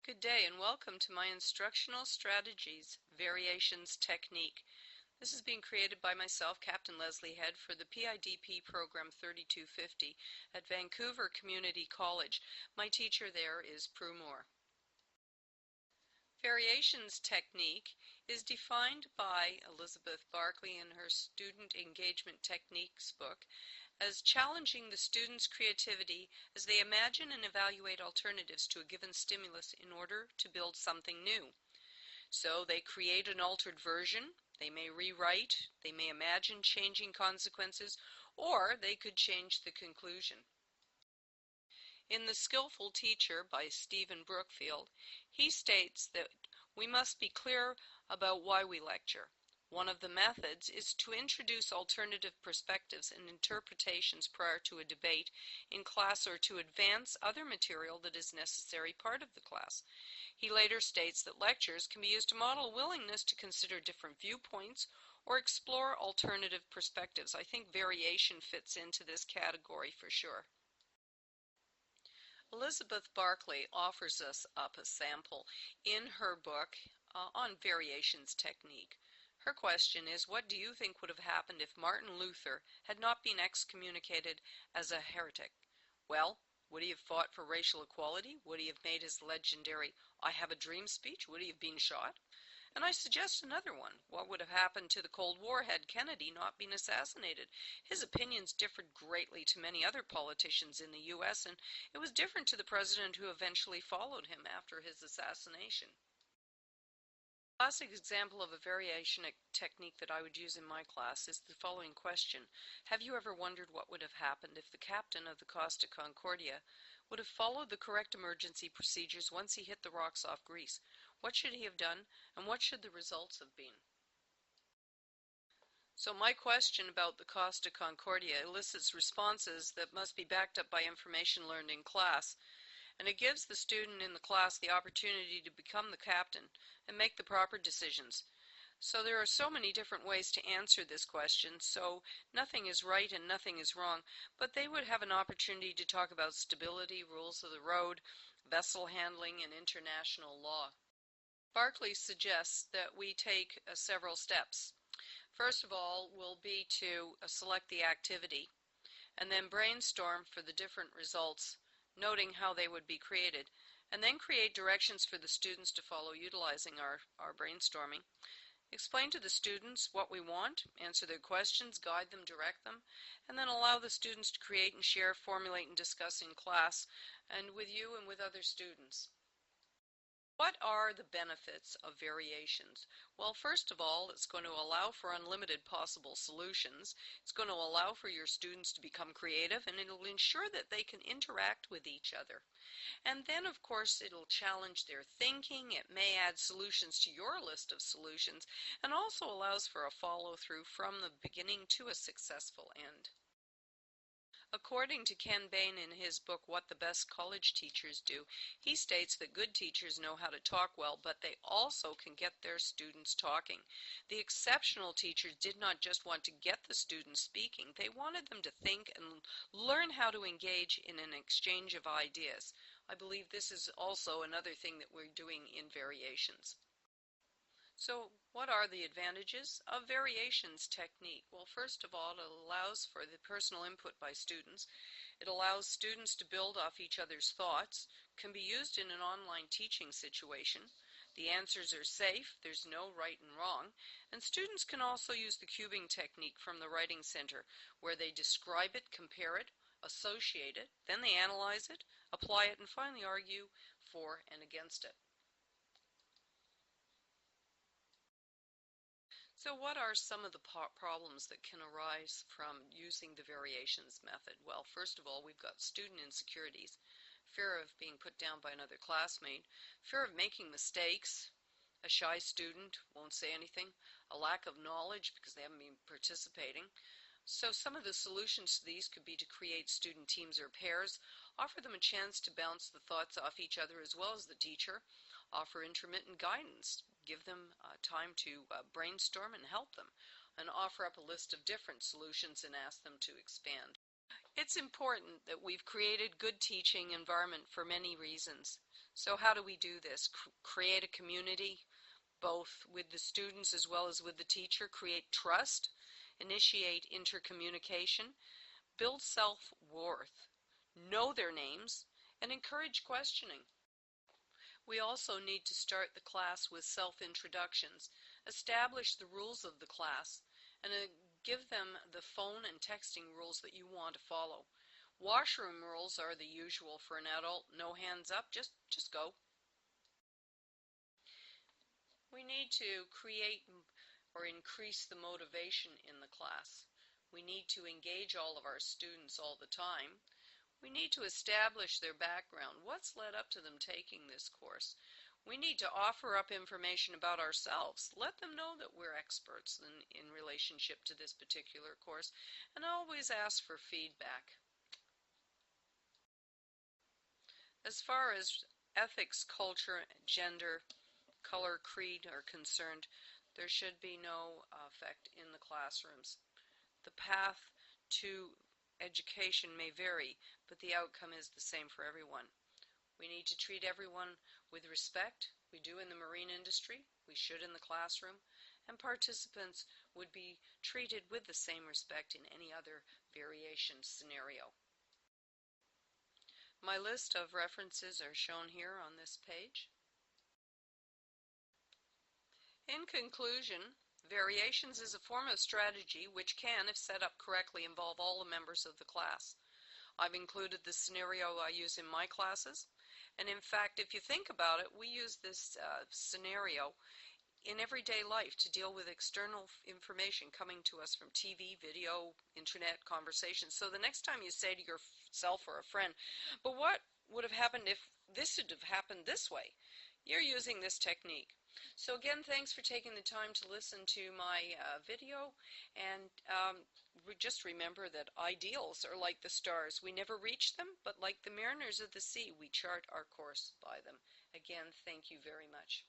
Good day and welcome to my Instructional Strategies Variations Technique. This is being created by myself, Captain Leslie Head, for the PIDP program 3250 at Vancouver Community College. My teacher there is Prue Moore. Variations technique is defined by Elizabeth Barkley in her Student Engagement Techniques book as challenging the student's creativity as they imagine and evaluate alternatives to a given stimulus in order to build something new. So they create an altered version, they may rewrite, they may imagine changing consequences, or they could change the conclusion. In The Skillful Teacher by Stephen Brookfield, he states that we must be clear about why we lecture. One of the methods is to introduce alternative perspectives and interpretations prior to a debate in class or to advance other material that is necessary part of the class. He later states that lectures can be used to model willingness to consider different viewpoints or explore alternative perspectives. I think variation fits into this category for sure. Elizabeth Barkley offers us up a sample in her book on variations technique. Her question is, what do you think would have happened if Martin Luther had not been excommunicated as a heretic? Well, would he have fought for racial equality? Would he have made his legendary "I have a dream" speech? Would he have been shot? And I suggest another one. What would have happened to the Cold War had Kennedy not been assassinated? His opinions differed greatly to many other politicians in the U.S., and it was different to the president who eventually followed him after his assassination. A classic example of a variation technique that I would use in my class is the following question. Have you ever wondered what would have happened if the captain of the Costa Concordia would have followed the correct emergency procedures once he hit the rocks off Greece? What should he have done, and what should the results have been? So my question about the Costa Concordia elicits responses that must be backed up by information learned in class, and it gives the student in the class the opportunity to become the captain and make the proper decisions. So there are so many different ways to answer this question, so nothing is right and nothing is wrong, but they would have an opportunity to talk about stability, rules of the road, vessel handling, and international law. Barkley suggests that we take several steps. First of all will be to select the activity and then brainstorm for the different results, noting how they would be created, and then create directions for the students to follow utilizing our brainstorming. Explain to the students what we want, answer their questions, guide them, direct them, and then allow the students to create and share, formulate, and discuss in class and with you and with other students. What are the benefits of variations? Well, first of all, it's going to allow for unlimited possible solutions. It's going to allow for your students to become creative, and it'll ensure that they can interact with each other. And then, of course, it'll challenge their thinking. It may add solutions to your list of solutions, and also allows for a follow-through from the beginning to a successful end. According to Ken Bain in his book, What the Best College Teachers Do, he states that good teachers know how to talk well, but they also can get their students talking. The exceptional teachers did not just want to get the students speaking, they wanted them to think and learn how to engage in an exchange of ideas. I believe this is also another thing that we're doing in variations. So what are the advantages of variations technique? Well, first of all, it allows for the personal input by students. It allows students to build off each other's thoughts, can be used in an online teaching situation. The answers are safe, there's no right and wrong, and students can also use the cubing technique from the Writing Center, where they describe it, compare it, associate it, then they analyze it, apply it, and finally argue for and against it. So what are some of the problems that can arise from using the variations method? Well, first of all, we've got student insecurities, fear of being put down by another classmate, fear of making mistakes, a shy student won't say anything, a lack of knowledge because they haven't been participating. So some of the solutions to these could be to create student teams or pairs, offer them a chance to bounce the thoughts off each other as well as the teacher, offer intermittent guidance, give them time to brainstorm and help them, and offer up a list of different solutions and ask them to expand. It's important that we've created good teaching environment for many reasons. So how do we do this? Create a community, both with the students as well as with the teacher, create trust, initiate intercommunication, build self-worth, know their names, and encourage questioning. We also need to start the class with self-introductions, establish the rules of the class, and give them the phone and texting rules that you want to follow. Washroom rules are the usual for an adult. No hands up, just go. We need to create or increase the motivation in the class. We need to engage all of our students all the time. We need to establish their background. What's led up to them taking this course? We need to offer up information about ourselves. Let them know that we're experts in relationship to this particular course, and always ask for feedback. As far as ethics, culture, gender, color, creed are concerned, there should be no effect in the classrooms. The path to education may vary, but the outcome is the same for everyone. We need to treat everyone with respect. We do in the marine industry, we should in the classroom, and participants would be treated with the same respect in any other variation scenario. My list of references are shown here on this page. In conclusion, variations is a form of strategy which can, if set up correctly, involve all the members of the class. I've included the scenario I use in my classes, and in fact, if you think about it, we use this scenario in everyday life to deal with external information coming to us from TV, video, internet, conversations. So the next time you say to yourself or a friend, but what would have happened if this would have happened this way? You're using this technique. So again, thanks for taking the time to listen to my video, and just remember that ideals are like the stars. We never reach them, but like the mariners of the sea, we chart our course by them. Again, thank you very much.